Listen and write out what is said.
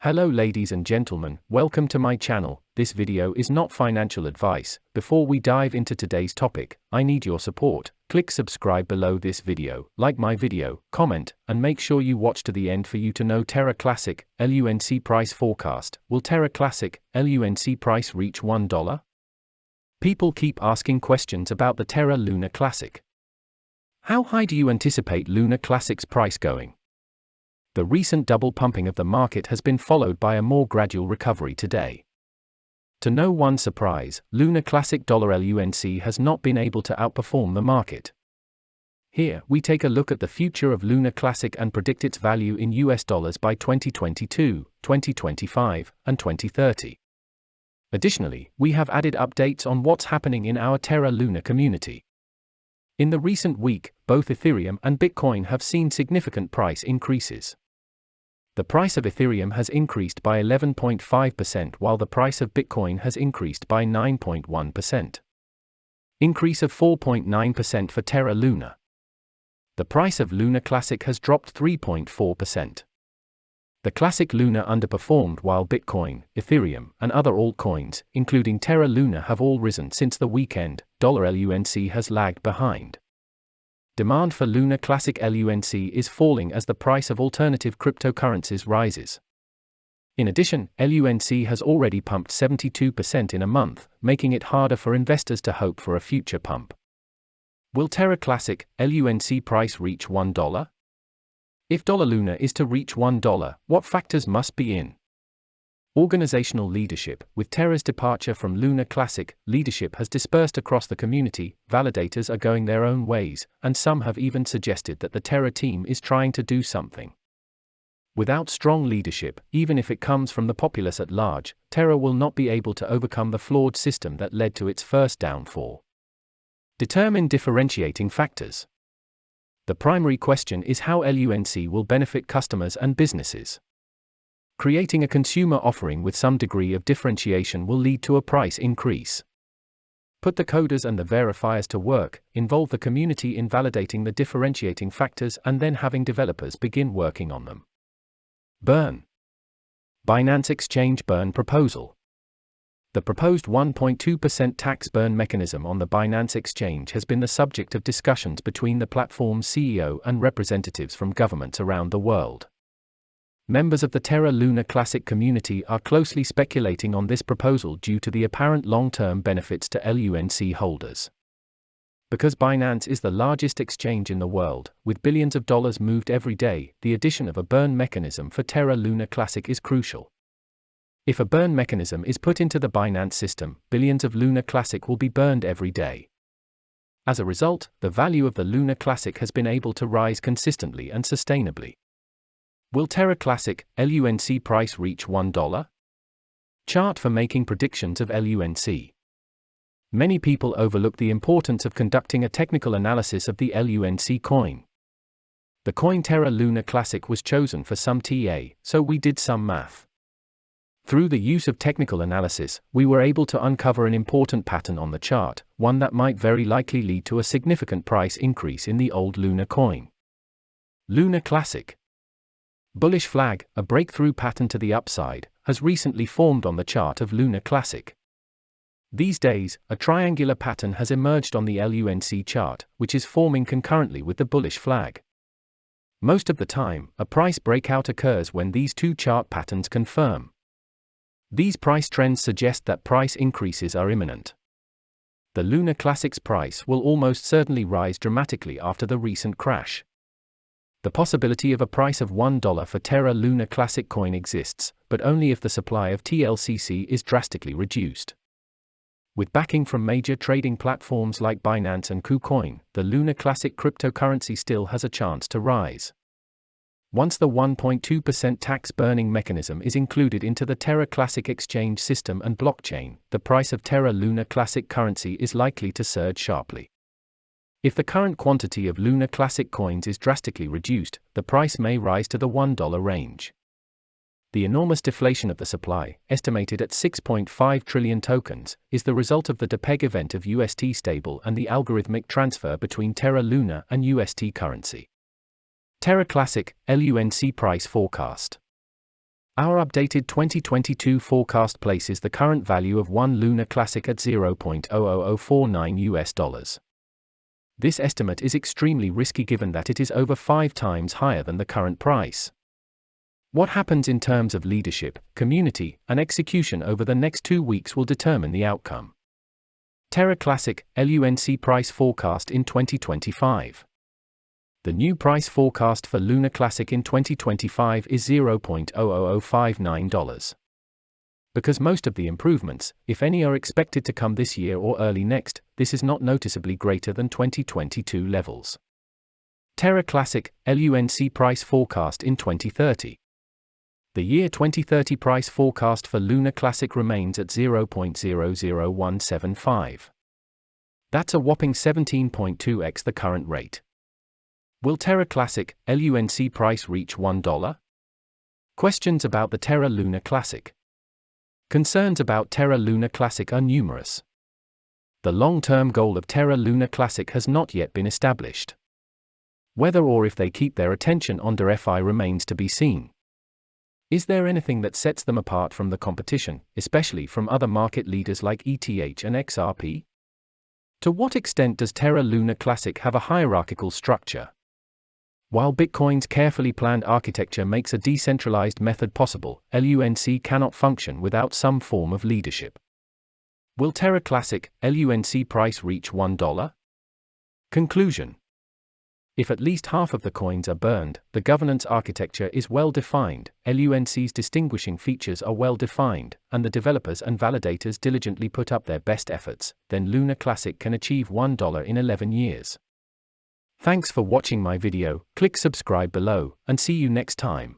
Hello ladies and gentlemen, welcome to my channel. This video is not financial advice. Before we dive into today's topic, I need your support. Click subscribe below this video, like my video, comment, and make sure you watch to the end for you to know Terra Classic, LUNC price forecast. Will Terra Classic, LUNC price reach $1? People keep asking questions about the Terra Lunar Classic. How high do you anticipate Lunar Classic's price going? The recent double pumping of the market has been followed by a more gradual recovery today. To no one's surprise, Lunar Classic $LUNC has not been able to outperform the market. Here, we take a look at the future of Lunar Classic and predict its value in US dollars by 2022, 2025, and 2030. Additionally, we have added updates on what's happening in our Terra Luna community. In the recent week, both Ethereum and Bitcoin have seen significant price increases. The price of Ethereum has increased by 11.5% while the price of Bitcoin has increased by 9.1%. Increase of 4.9% for Terra Luna. The price of Lunar Classic has dropped 3.4%. The Classic Luna underperformed while Bitcoin, Ethereum, and other altcoins, including Terra Luna, have all risen since the weekend. $LUNC has lagged behind. Demand for Lunar Classic LUNC is falling as the price of alternative cryptocurrencies rises. In addition, LUNC has already pumped 72% in a month, making it harder for investors to hope for a future pump. Will Terra Classic, LUNC price reach $1? If $Luna is to reach $1, what factors must be in? Organizational leadership. With Terra's departure from Lunar Classic, leadership has dispersed across the community, validators are going their own ways, and some have even suggested that the Terra team is trying to do something. Without strong leadership, even if it comes from the populace at large, Terra will not be able to overcome the flawed system that led to its first downfall. Determine differentiating factors. The primary question is how LUNC will benefit customers and businesses. Creating a consumer offering with some degree of differentiation will lead to a price increase. Put the coders and the verifiers to work, involve the community in validating the differentiating factors and then having developers begin working on them. Burn. Binance Exchange burn proposal. The proposed 1.2% tax burn mechanism on the Binance Exchange has been the subject of discussions between the platform's CEO and representatives from governments around the world. Members of the Terra Luna Classic community are closely speculating on this proposal due to the apparent long-term benefits to LUNC holders. Because Binance is the largest exchange in the world, with billions of dollars moved every day, the addition of a burn mechanism for Terra Luna Classic is crucial. If a burn mechanism is put into the Binance system, billions of Lunar Classic will be burned every day. As a result, the value of the Lunar Classic has been able to rise consistently and sustainably. Will Terra Classic, LUNC price reach $1? Chart for making predictions of LUNC. Many people overlook the importance of conducting a technical analysis of the LUNC coin. The coin Terra Luna Classic was chosen for some TA, so we did some math. Through the use of technical analysis, we were able to uncover an important pattern on the chart, one that might very likely lead to a significant price increase in the old Lunar coin. Lunar Classic. Bullish Flag, a breakthrough pattern to the upside, has recently formed on the chart of Lunar Classic. These days, a triangular pattern has emerged on the LUNC chart, which is forming concurrently with the Bullish Flag. Most of the time, a price breakout occurs when these two chart patterns confirm. These price trends suggest that price increases are imminent. The Lunar Classic's price will almost certainly rise dramatically after the recent crash. The possibility of a price of $1 for Terra Luna Classic coin exists, but only if the supply of TLCC is drastically reduced. With backing from major trading platforms like Binance and KuCoin, the Lunar Classic cryptocurrency still has a chance to rise. Once the 1.2% tax burning mechanism is included into the Terra Classic exchange system and blockchain, the price of Terra Luna Classic currency is likely to surge sharply. If the current quantity of Lunar Classic coins is drastically reduced, the price may rise to the $1 range. The enormous deflation of the supply, estimated at 6.5 trillion tokens, is the result of the DPEG event of UST stable and the algorithmic transfer between Terra Luna and UST currency. Terra Classic, LUNC price forecast. Our updated 2022 forecast places the current value of one lunar classic at $0.00049. This estimate is extremely risky given that it is over 5 times higher than the current price. What happens in terms of leadership, community, and execution over the next 2 weeks will determine the outcome. Terra Classic, LUNC price forecast in 2025. The new price forecast for Lunar Classic in 2025 is $0.00059. Because most of the improvements, if any, are expected to come this year or early next, this is not noticeably greater than 2022 levels. Terra Classic, LUNC price forecast in 2030. The year 2030 price forecast for Lunar Classic remains at $0.00175. That's a whopping 17.2x the current rate. Will Terra Classic, LUNC price reach $1? Questions about the Terra Lunar Classic. Concerns about Terra Lunar Classic are numerous. The long-term goal of Terra Lunar Classic has not yet been established. Whether or if they keep their attention on DeFi remains to be seen. Is there anything that sets them apart from the competition, especially from other market leaders like ETH and XRP? To what extent does Terra Lunar Classic have a hierarchical structure? While Bitcoin's carefully planned architecture makes a decentralized method possible, LUNC cannot function without some form of leadership. Will Terra Classic, LUNC price reach $1? Conclusion. If at least half of the coins are burned, the governance architecture is well defined, LUNC's distinguishing features are well defined, and the developers and validators diligently put up their best efforts, then Lunar Classic can achieve $1 in 11 years. Thanks for watching my video, click subscribe below, and see you next time.